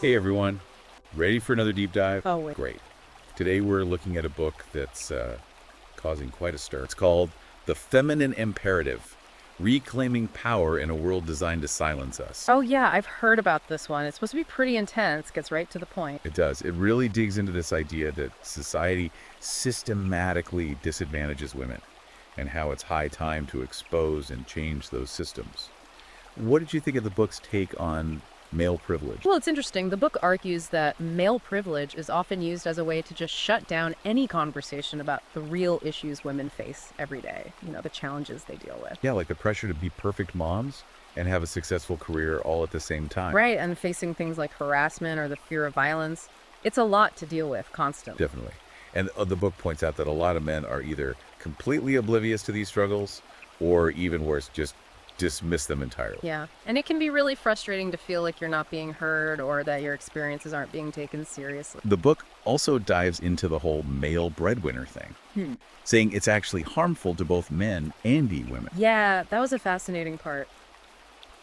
Hey everyone, ready for another deep dive? Oh, wait. Great. Today we're looking at a book that's causing quite a stir. It's called The Feminine Imperative, Reclaiming Power in a World Designed to Silence Us. Oh, yeah, I've heard about this one. It's supposed to be pretty intense, gets right to the point. It does. It really digs into this idea that society systematically disadvantages women and how it's high time to expose and change those systems. What did you think of the book's take on male privilege? Well, it's interesting. The book argues that male privilege is often used as a way to just shut down any conversation about the real issues women face every day, the challenges they deal with. Yeah, like the pressure to be perfect moms and have a successful career all at the same time. Right, and facing things like harassment or the fear of violence. It's a lot to deal with constantly. Definitely. And the book points out that a lot of men are either completely oblivious to these struggles or even worse, just dismiss them entirely. Yeah, and it can be really frustrating to feel like you're not being heard or that your experiences aren't being taken seriously. The book also dives into the whole male breadwinner thing, saying it's actually harmful to both men and women. Yeah, that was a fascinating part.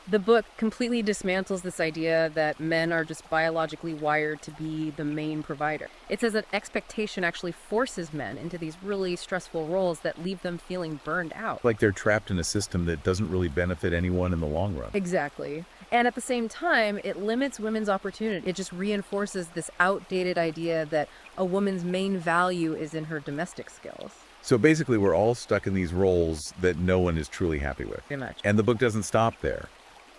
The book completely dismantles this idea that men are just biologically wired to be the main provider. It says that expectation actually forces men into these really stressful roles that leave them feeling burned out. Like they're trapped in a system that doesn't really benefit anyone in the long run. Exactly. And at the same time, it limits women's opportunity. It just reinforces this outdated idea that a woman's main value is in her domestic skills. So basically, we're all stuck in these roles that no one is truly happy with. Pretty much. And the book doesn't stop there.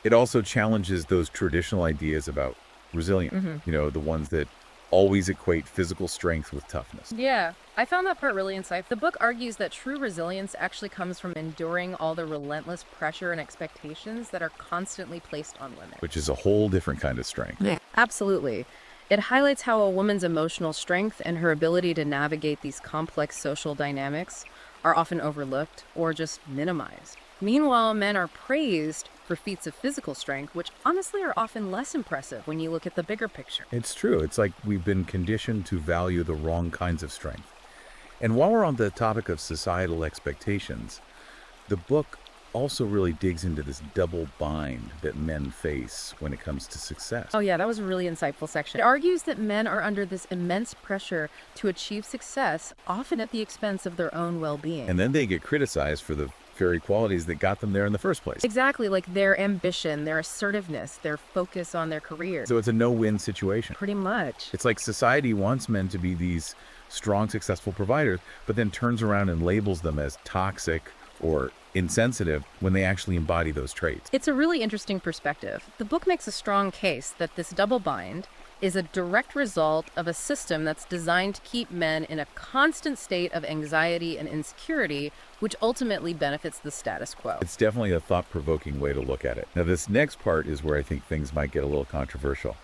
It also challenges those traditional ideas about resilience, the ones that always equate physical strength with toughness. Yeah, I found that part really insightful. The book argues that true resilience actually comes from enduring all the relentless pressure and expectations that are constantly placed on women. Which is a whole different kind of strength. Yeah. Absolutely. It highlights how a woman's emotional strength and her ability to navigate these complex social dynamics are often overlooked or just minimized. Meanwhile, men are praised for feats of physical strength, which honestly are often less impressive when you look at the bigger picture. It's true. It's like we've been conditioned to value the wrong kinds of strength. And while we're on the topic of societal expectations, the book also really digs into this double bind that men face when it comes to success. Oh yeah, that was a really insightful section. It argues that men are under this immense pressure to achieve success, often at the expense of their own well-being. And then they get criticized for the very qualities that got them there in the first place. Exactly, like their ambition, their assertiveness, their focus on their career. So it's a no-win situation. Pretty much. It's like society wants men to be these strong, successful providers, but then turns around and labels them as toxic or insensitive when they actually embody those traits. It's a really interesting perspective. The book makes a strong case that this double bind is a direct result of a system that's designed to keep men in a constant state of anxiety and insecurity, which ultimately benefits the status quo. It's definitely a thought-provoking way to look at it. Now, this next part is where I think things might get a little controversial.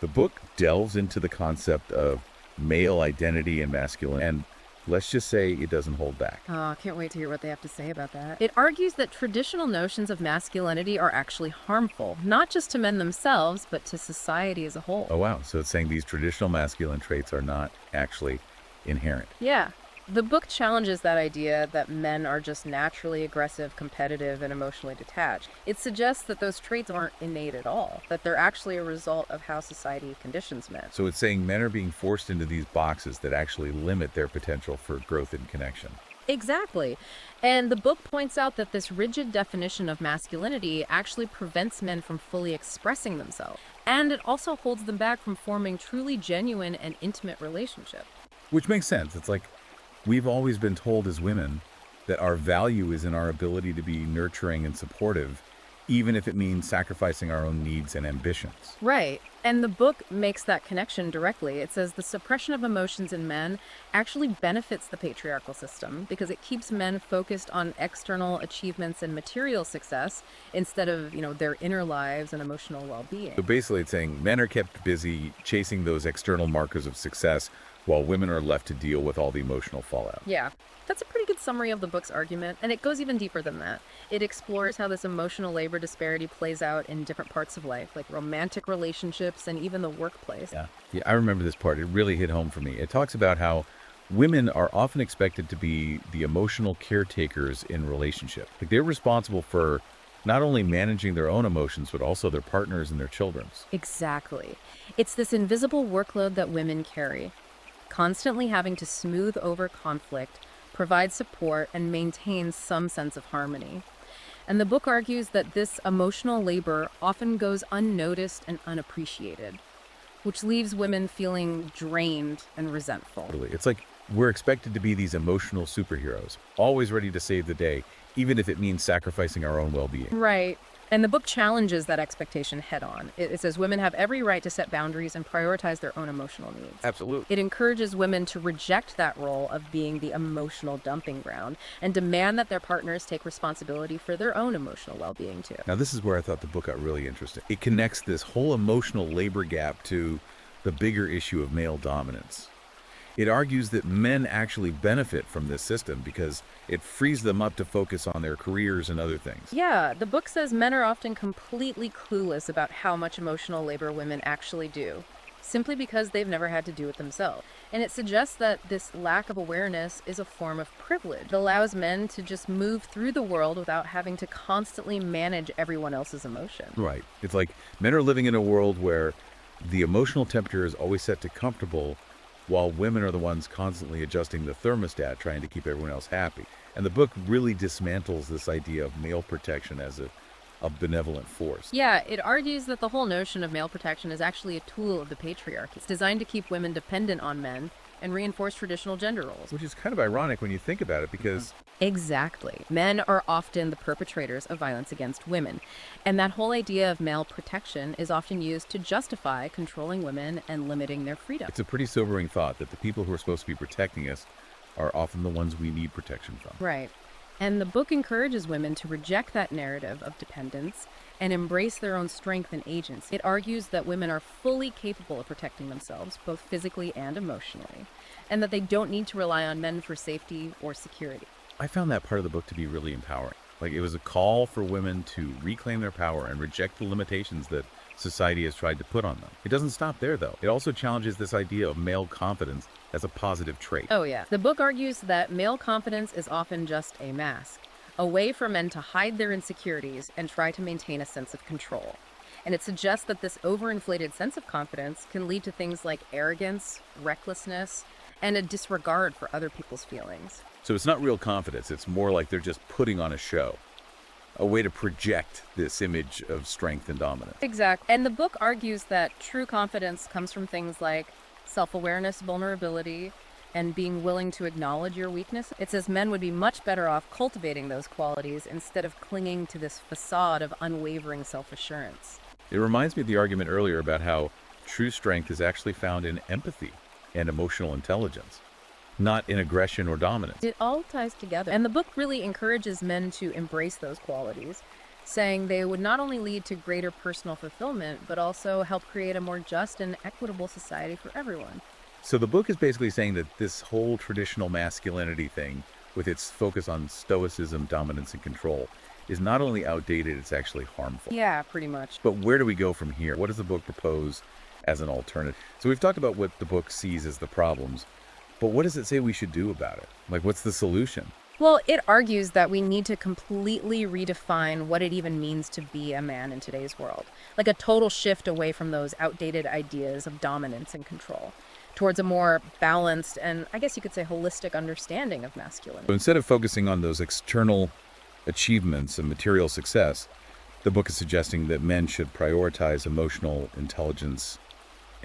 The book delves into the concept of male identity and masculinity, and let's just say it doesn't hold back. Oh, I can't wait to hear what they have to say about that. It argues that traditional notions of masculinity are actually harmful, not just to men themselves, but to society as a whole. Oh, wow. So it's saying these traditional masculine traits are not actually inherent. Yeah. The book challenges that idea that men are just naturally aggressive, competitive, and emotionally detached. It suggests that those traits aren't innate at all, that they're actually a result of how society conditions men. So it's saying men are being forced into these boxes that actually limit their potential for growth and connection. Exactly. And the book points out that this rigid definition of masculinity actually prevents men from fully expressing themselves. And it also holds them back from forming truly genuine and intimate relationships. Which makes sense. It's like we've always been told as women that our value is in our ability to be nurturing and supportive, even if it means sacrificing our own needs and ambitions. Right. And the book makes that connection directly. It says the suppression of emotions in men actually benefits the patriarchal system because it keeps men focused on external achievements and material success instead of, their inner lives and emotional well-being. So basically it's saying men are kept busy chasing those external markers of success while women are left to deal with all the emotional fallout. Yeah, that's a pretty good summary of the book's argument, and it goes even deeper than that. It explores how this emotional labor disparity plays out in different parts of life, like romantic relationships and even the workplace. Yeah, I remember this part. It really hit home for me. It talks about how women are often expected to be the emotional caretakers in relationship. Like they're responsible for not only managing their own emotions, but also their partners and their children's. Exactly. It's this invisible workload that women carry, constantly having to smooth over conflict, provide support, and maintain some sense of harmony. And the book argues that this emotional labor often goes unnoticed and unappreciated, which leaves women feeling drained and resentful. Really. It's like we're expected to be these emotional superheroes, always ready to save the day, even if it means sacrificing our own well-being. Right. And the book challenges that expectation head on. It says women have every right to set boundaries and prioritize their own emotional needs. Absolutely. It encourages women to reject that role of being the emotional dumping ground and demand that their partners take responsibility for their own emotional well-being too. Now, this is where I thought the book got really interesting. It connects this whole emotional labor gap to the bigger issue of male dominance. It argues that men actually benefit from this system because it frees them up to focus on their careers and other things. Yeah, the book says men are often completely clueless about how much emotional labor women actually do, simply because they've never had to do it themselves. And it suggests that this lack of awareness is a form of privilege. It allows men to just move through the world without having to constantly manage everyone else's emotion. Right. It's like men are living in a world where the emotional temperature is always set to comfortable, while women are the ones constantly adjusting the thermostat, trying to keep everyone else happy. And the book really dismantles this idea of male protection as a benevolent force. Yeah, it argues that the whole notion of male protection is actually a tool of the patriarchy. It's designed to keep women dependent on men and reinforce traditional gender roles. Which is kind of ironic when you think about it, because Exactly. Men are often the perpetrators of violence against women. And that whole idea of male protection is often used to justify controlling women and limiting their freedom. it's a pretty sobering thought that the people who are supposed to be protecting us are often the ones we need protection from. Right. And the book encourages women to reject that narrative of dependence and embrace their own strength and agency. It argues that women are fully capable of protecting themselves, both physically and emotionally, and that they don't need to rely on men for safety or security. I found that part of the book to be really empowering. Like, it was a call for women to reclaim their power and reject the limitations that society has tried to put on them. It doesn't stop there, though. It also challenges this idea of male confidence as a positive trait. Oh, yeah. The book argues that male confidence is often just a mask, a way for men to hide their insecurities and try to maintain a sense of control. And it suggests that this overinflated sense of confidence can lead to things like arrogance, recklessness, and a disregard for other people's feelings. So it's not real confidence. It's more like they're just putting on a show, a way to project this image of strength and dominance. Exactly. And the book argues that true confidence comes from things like self-awareness, vulnerability, and being willing to acknowledge your weakness. It says men would be much better off cultivating those qualities instead of clinging to this facade of unwavering self-assurance. It reminds me of the argument earlier about how true strength is actually found in empathy and emotional intelligence, not in aggression or dominance. It all ties together. And the book really encourages men to embrace those qualities, saying they would not only lead to greater personal fulfillment, but also help create a more just and equitable society for everyone. So the book is basically saying that this whole traditional masculinity thing, with its focus on stoicism, dominance, and control, is not only outdated, it's actually harmful. Yeah, pretty much. But where do we go from here? What does the book propose as an alternative? So we've talked about what the book sees as the problems, but what does it say we should do about it? Like, what's the solution? Well, it argues that we need to completely redefine what it even means to be a man in today's world. Like a total shift away from those outdated ideas of dominance and control, towards a more balanced and, I guess you could say, holistic understanding of masculinity. So instead of focusing on those external achievements and material success, the book is suggesting that men should prioritize emotional intelligence,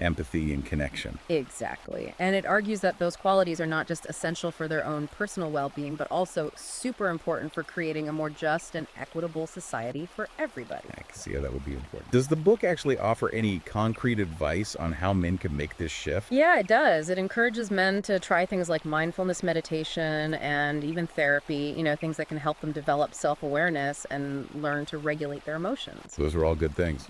empathy, and connection. Exactly. And it argues that those qualities are not just essential for their own personal well-being, but also super important for creating a more just and equitable society for everybody. I can see how that would be important. Does the book actually offer any concrete advice on how men can make this shift? Yeah, it does. It encourages men to try things like mindfulness meditation and even therapy, things that can help them develop self-awareness and learn to regulate their emotions. Those are all good things.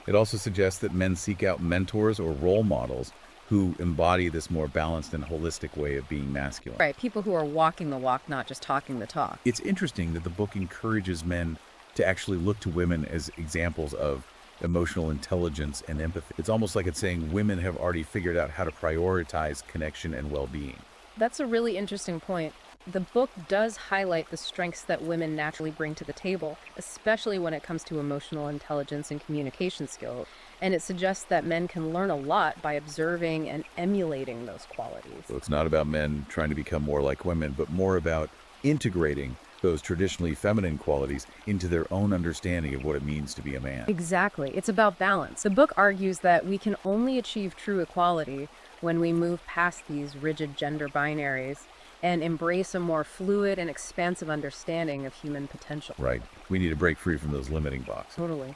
It also suggests that men seek out mentors or role models who embody this more balanced and holistic way of being masculine. Right, people who are walking the walk, not just talking the talk. It's interesting that the book encourages men to actually look to women as examples of emotional intelligence and empathy. It's almost like it's saying women have already figured out how to prioritize connection and well-being. That's a really interesting point. The book does highlight the strengths that women naturally bring to the table, especially when it comes to emotional intelligence and communication skills. And it suggests that men can learn a lot by observing and emulating those qualities. So it's not about men trying to become more like women, but more about integrating those traditionally feminine qualities into their own understanding of what it means to be a man. Exactly. It's about balance. The book argues that we can only achieve true equality when we move past these rigid gender binaries and embrace a more fluid and expansive understanding of human potential. Right. We need to break free from those limiting boxes. Totally.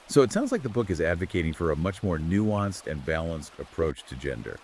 So it sounds like the book is advocating for a much more nuanced and balanced approach to gender,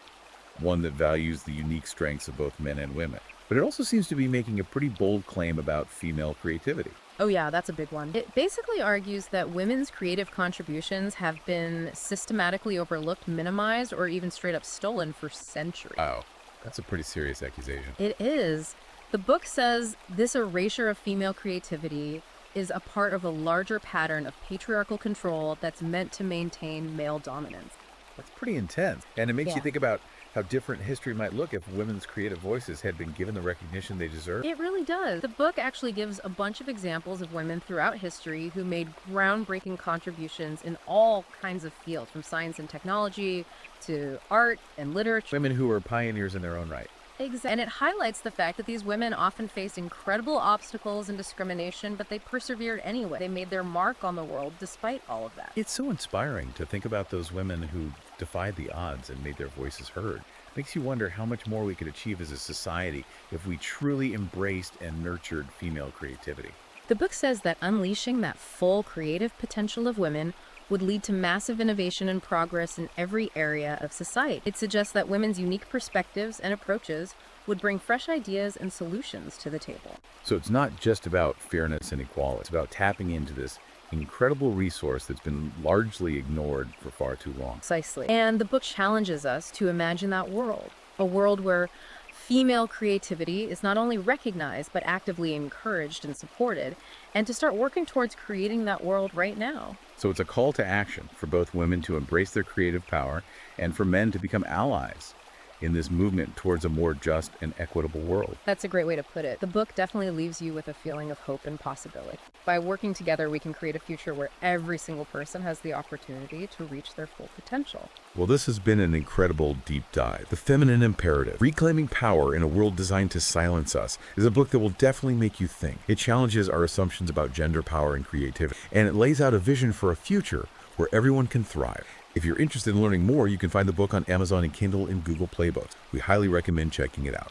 one that values the unique strengths of both men and women. But it also seems to be making a pretty bold claim about female creativity. Oh, yeah, that's a big one. It basically argues that women's creative contributions have been systematically overlooked, minimized, or even straight up stolen for centuries. Wow, that's a pretty serious accusation. It is. The book says this erasure of female creativity is a part of a larger pattern of patriarchal control that's meant to maintain male dominance. That's pretty intense. And it makes you Yeah. think about how different history might look if women's creative voices had been given the recognition they deserve. It really does. The book actually gives a bunch of examples of women throughout history who made groundbreaking contributions in all kinds of fields, from science and technology to art and literature. Women who were pioneers in their own right. And it highlights the fact that these women often faced incredible obstacles and discrimination, but they persevered anyway. They made their mark on the world despite all of that. It's so inspiring to think about those women who defied the odds and made their voices heard. Makes you wonder how much more we could achieve as a society if we truly embraced and nurtured female creativity. The book says that unleashing that full creative potential of women would lead to massive innovation and progress in every area of society. It suggests that women's unique perspectives and approaches would bring fresh ideas and solutions to the table. So it's not just about fairness and equality. It's about tapping into this incredible resource that's been largely ignored for far too long. Precisely. And the book challenges us to imagine that world, a world where female creativity is not only recognized, but actively encouraged and supported, and to start working towards creating that world right now. So it's a call to action for both women to embrace their creative power and for men to become allies in this movement towards a more just and equitable world. That's a great way to put it. The book definitely leaves you with a feeling of hope and possibility. By working together, we can create a future where every single person has the opportunity to reach their full potential. Well, this has been an incredible deep dive. The Feminine Imperative, Reclaiming Power in a World Designed to Silence Us, is a book that will definitely make you think. It challenges our assumptions about gender power and creativity, and it lays out a vision for a future where everyone can thrive. If you're interested in learning more, you can find the book on Amazon and Kindle and Google Play books. We highly recommend checking it out.